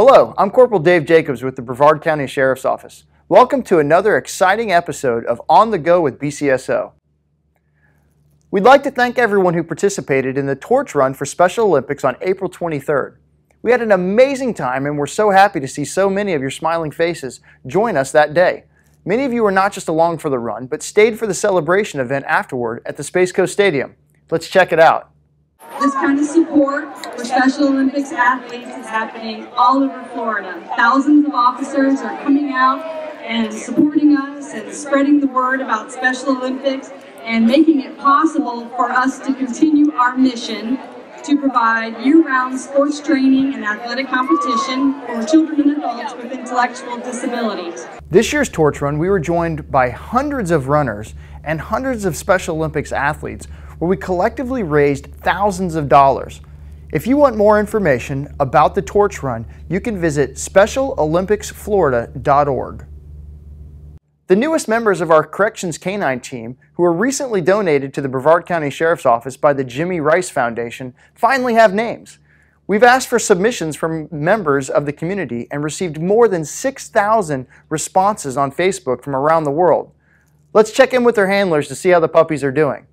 Hello, I'm Corporal Dave Jacobs with the Brevard County Sheriff's Office. Welcome to another exciting episode of On the Go with BCSO. We'd like to thank everyone who participated in the torch run for Special Olympics on April 23rd. We had an amazing time and we're so happy to see so many of your smiling faces join us that day. Many of you were not just along for the run, but stayed for the celebration event afterward at the Space Coast Stadium. Let's check it out. This kind of support for Special Olympics athletes is happening all over Florida. Thousands of officers are coming out and supporting us and spreading the word about Special Olympics and making it possible for us to continue our mission to provide year-round sports training and athletic competition for children and adults with intellectual disabilities. This year's torch run, we were joined by hundreds of runners and hundreds of Special Olympics athletes where we collectively raised thousands of dollars. If you want more information about the torch run, you can visit specialolympicsflorida.org. The newest members of our Corrections Canine team, who were recently donated to the Brevard County Sheriff's Office by the Jimmy Rice Foundation, finally have names. We've asked for submissions from members of the community and received more than 6,000 responses on Facebook from around the world. Let's check in with their handlers to see how the puppies are doing.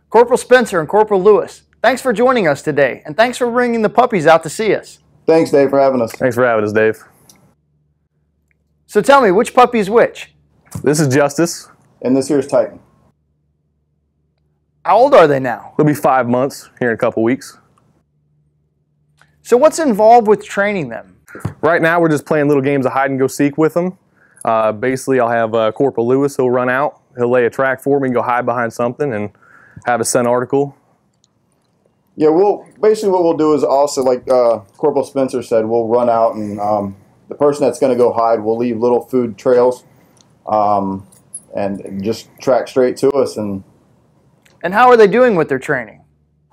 Corporal Spencer and Corporal Lewis, thanks for joining us today, and thanks for bringing the puppies out to see us. Thanks, Dave, for having us. Thanks for having us, Dave. So tell me, which puppy is which? This is Justice. And this here's Titan. How old are they now? They'll be 5 months here in a couple weeks. So what's involved with training them? Right now, we're just playing little games of hide and go seek with them. Basically, I'll have Corporal Lewis. He'll run out. He'll lay a track for me and go hide behind something and have a scent article. Yeah, basically what we'll do is also, like Corporal Spencer said, we'll run out and the person that's going to go hide will leave little food trails and just track straight to us. And how are they doing with their training?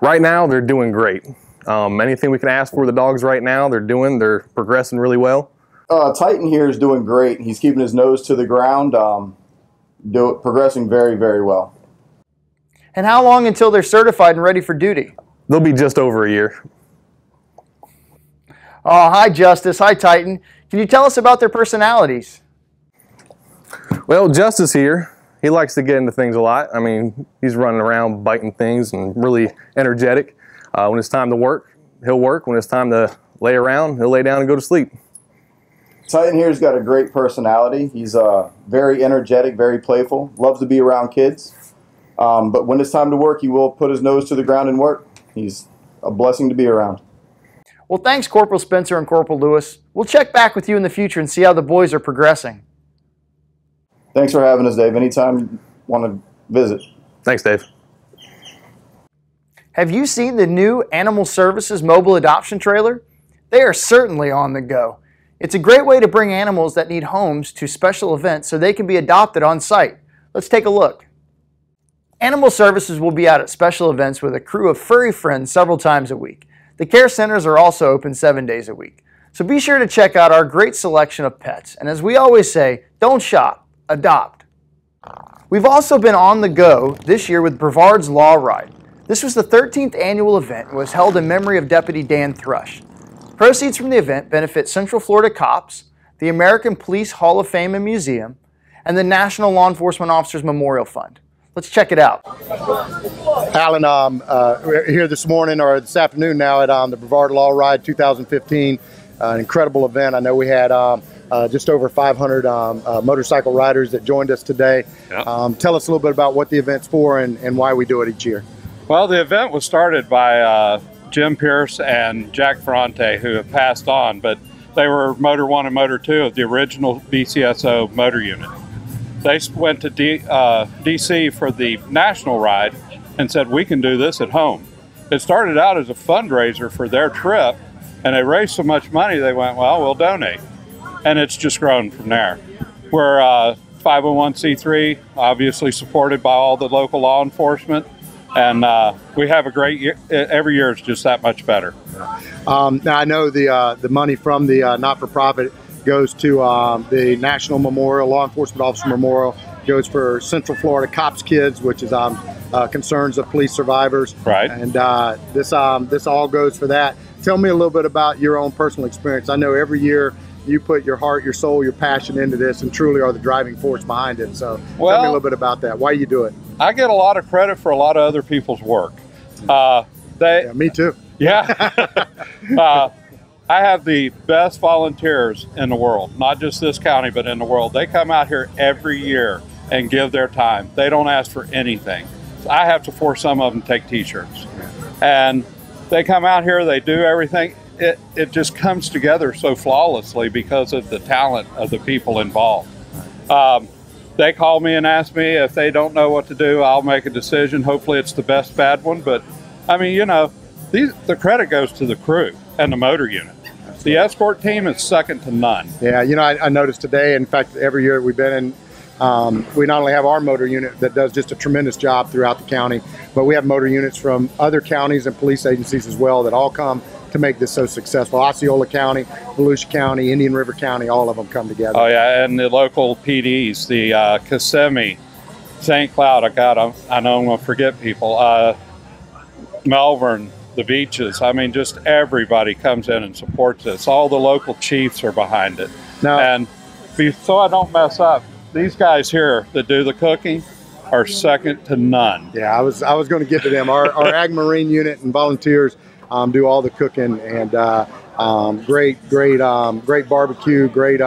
Right now, they're doing great. Anything we can ask for the dogs right now, they're progressing really well. Titan here is doing great. He's keeping his nose to the ground, progressing very, very well. And how long until they're certified and ready for duty? They'll be just over a year. Oh, hi Justice, hi Titan. Can you tell us about their personalities? Well, Justice here, he likes to get into things a lot. I mean, he's running around biting things and really energetic. When it's time to work, he'll work. When it's time to lay around, he'll lay down and go to sleep. Titan here's got a great personality. He's very energetic, very playful, loves to be around kids. But when it's time to work, he will put his nose to the ground and work. He's a blessing to be around. Well, thanks, Corporal Spencer and Corporal Lewis. We'll check back with you in the future and see how the boys are progressing. Thanks for having us, Dave. Anytime you want to visit. Thanks, Dave. Have you seen the new Animal Services mobile adoption trailer? They are certainly on the go. It's a great way to bring animals that need homes to special events so they can be adopted on site. Let's take a look. Animal Services will be out at special events with a crew of furry friends several times a week. The care centers are also open 7 days a week. So be sure to check out our great selection of pets. And as we always say, don't shop, adopt. We've also been on the go this year with Brevard's Law Ride. This was the 13th annual event and was held in memory of Deputy Dan Thrush. Proceeds from the event benefit Central Florida Cops, the American Police Hall of Fame and Museum, and the National Law Enforcement Officers Memorial Fund. Let's check it out. Alan, we're here this morning or this afternoon now at the Brevard Law Ride 2015, an incredible event. I know we had just over 500 motorcycle riders that joined us today. Yep. Tell us a little bit about what the event's for and why we do it each year. Well, the event was started by Jim Pierce and Jack Ferrante, who have passed on, but they were Motor 1 and Motor 2 of the original BCSO motor unit. They went to DC for the national ride and said, we can do this at home. It started out as a fundraiser for their trip, and they raised so much money, they went, well, we'll donate. And it's just grown from there. We're 501c3, obviously supported by all the local law enforcement, and we have a great year. Every year is just that much better. Now, I know the money from the not-for-profit goes to the National Memorial, Law Enforcement Officer Memorial, goes for Central Florida Cops Kids, which is concerns of police survivors. Right. And this all goes for that. Tell me a little bit about your own personal experience. I know every year you put your heart, your soul, your passion into this and truly are the driving force behind it. So tell me a little bit about that. Why you do it? I get a lot of credit for a lot of other people's work. Yeah, me too. Yeah. I have the best volunteers in the world, not just this county, but in the world. They come out here every year and give their time. They don't ask for anything. I have to force some of them to take t-shirts. And they come out here, they do everything. It just comes together so flawlessly because of the talent of the people involved. They call me and ask me if they don't know what to do, I'll make a decision. Hopefully it's the best bad one. But I mean, you know, the credit goes to the crew and the motor unit. The escort team is second to none. Yeah, you know, I noticed today, in fact, every year we've been in, we not only have our motor unit that does just a tremendous job throughout the county, but we have motor units from other counties and police agencies as well that all come to make this so successful. Osceola County, Volusia County, Indian River County, all of them come together. Oh yeah, and the local PDs, the Kissimmee, St. Cloud, I know I'm gonna forget people, Melbourne, the beaches. I mean, just everybody comes in and supports this. All the local chiefs are behind it. Now, and so I don't mess up, these guys here that do the cooking are second to none. Yeah, I was going to get to them. Our Ag Marine unit and volunteers do all the cooking, and great barbecue, great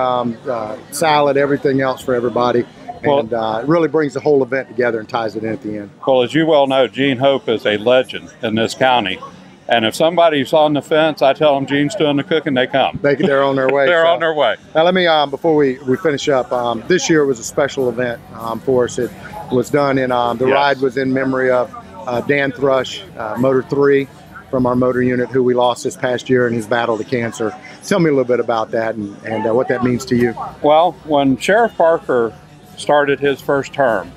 salad, everything else for everybody. And it really brings the whole event together and ties it in at the end. Well, as you well know, Gene Hope is a legend in this county. And if somebody's on the fence, I tell them Gene's doing the cooking, they come. They're on their way. They're on their way. Now let me, before we finish up, this year was a special event for us. It was done in, the ride was in memory of Dan Thrush, Motor 3, from our motor unit, who we lost this past year in his battle to cancer. Tell me a little bit about that and what that means to you. Well, when Sheriff Parker started his first term,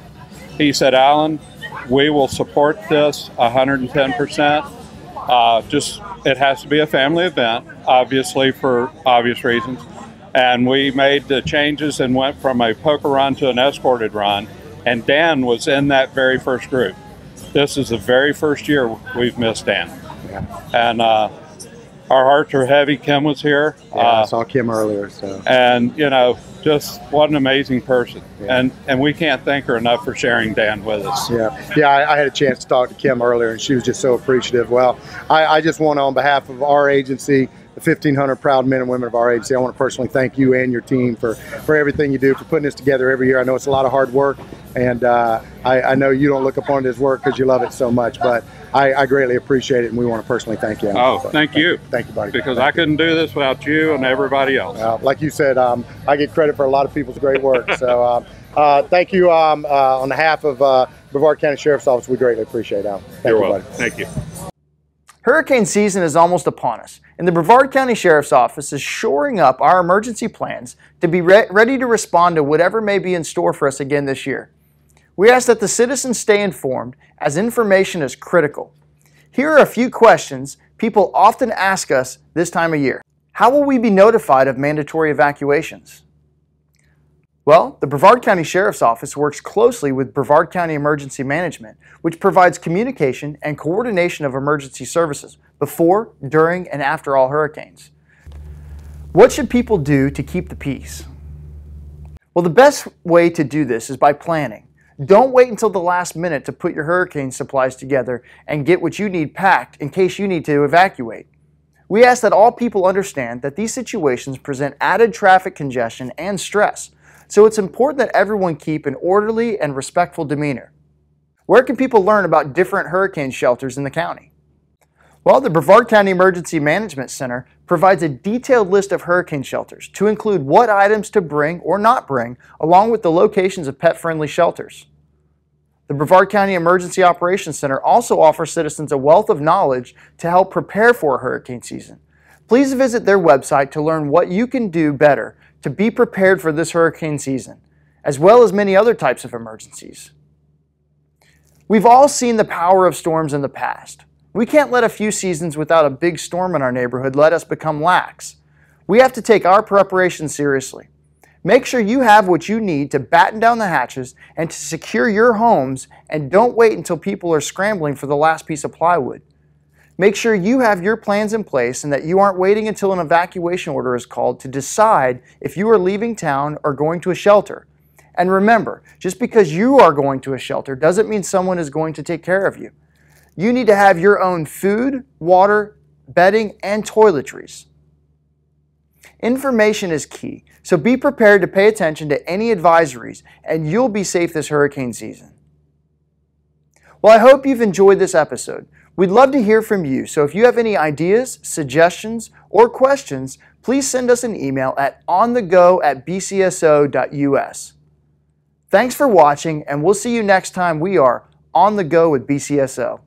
he said, Alan, we will support this 110%. It has to be a family event, obviously, for obvious reasons. And we made the changes and went from a poker run to an escorted run. And Dan was in that very first group. This is the very first year we've missed Dan. Yeah. And our hearts are heavy. Kim was here. Yeah, I saw Kim earlier. So. And, you know, just what an amazing person. Yeah. And we can't thank her enough for sharing Dan with us. Yeah, I had a chance to talk to Kim earlier, and she was just so appreciative. Well, I just want to, on behalf of our agency, the 1,500 proud men and women of our agency, I want to personally thank you and your team for everything you do, for putting this together every year. I know it's a lot of hard work, and I know you don't look upon it as work because you love it so much, but I greatly appreciate it, and we want to personally thank you. Oh, thank you. Thank you, buddy. Because I couldn't do this without you and everybody else. Like you said, I get credit for a lot of people's great work. So thank you on behalf of Brevard County Sheriff's Office. We greatly appreciate it. You're welcome. Thank you. Hurricane season is almost upon us, and the Brevard County Sheriff's Office is shoring up our emergency plans to be ready to respond to whatever may be in store for us again this year. We ask that the citizens stay informed, as information is critical. Here are a few questions people often ask us this time of year. How will we be notified of mandatory evacuations? Well, the Brevard County Sheriff's Office works closely with Brevard County Emergency Management, which provides communication and coordination of emergency services before, during, and after all hurricanes. What should people do to keep the peace? Well, the best way to do this is by planning. Don't wait until the last minute to put your hurricane supplies together and get what you need packed in case you need to evacuate. We ask that all people understand that these situations present added traffic congestion and stress, so it's important that everyone keep an orderly and respectful demeanor. Where can people learn about different hurricane shelters in the county? Well, the Brevard County Emergency Management Center provides a detailed list of hurricane shelters to include what items to bring or not bring, along with the locations of pet-friendly shelters. The Brevard County Emergency Operations Center also offers citizens a wealth of knowledge to help prepare for a hurricane season. Please visit their website to learn what you can do better to be prepared for this hurricane season, as well as many other types of emergencies. We've all seen the power of storms in the past. We can't let a few seasons without a big storm in our neighborhood let us become lax. We have to take our preparation seriously. Make sure you have what you need to batten down the hatches and to secure your homes, and don't wait until people are scrambling for the last piece of plywood. Make sure you have your plans in place and that you aren't waiting until an evacuation order is called to decide if you are leaving town or going to a shelter. And remember, just because you are going to a shelter doesn't mean someone is going to take care of you. You need to have your own food, water, bedding, and toiletries. Information is key, so be prepared to pay attention to any advisories and you'll be safe this hurricane season. Well, I hope you've enjoyed this episode. We'd love to hear from you, so if you have any ideas, suggestions, or questions, please send us an email at onthego@bcso.us. Thanks for watching, and we'll see you next time we are On the Go with BCSO.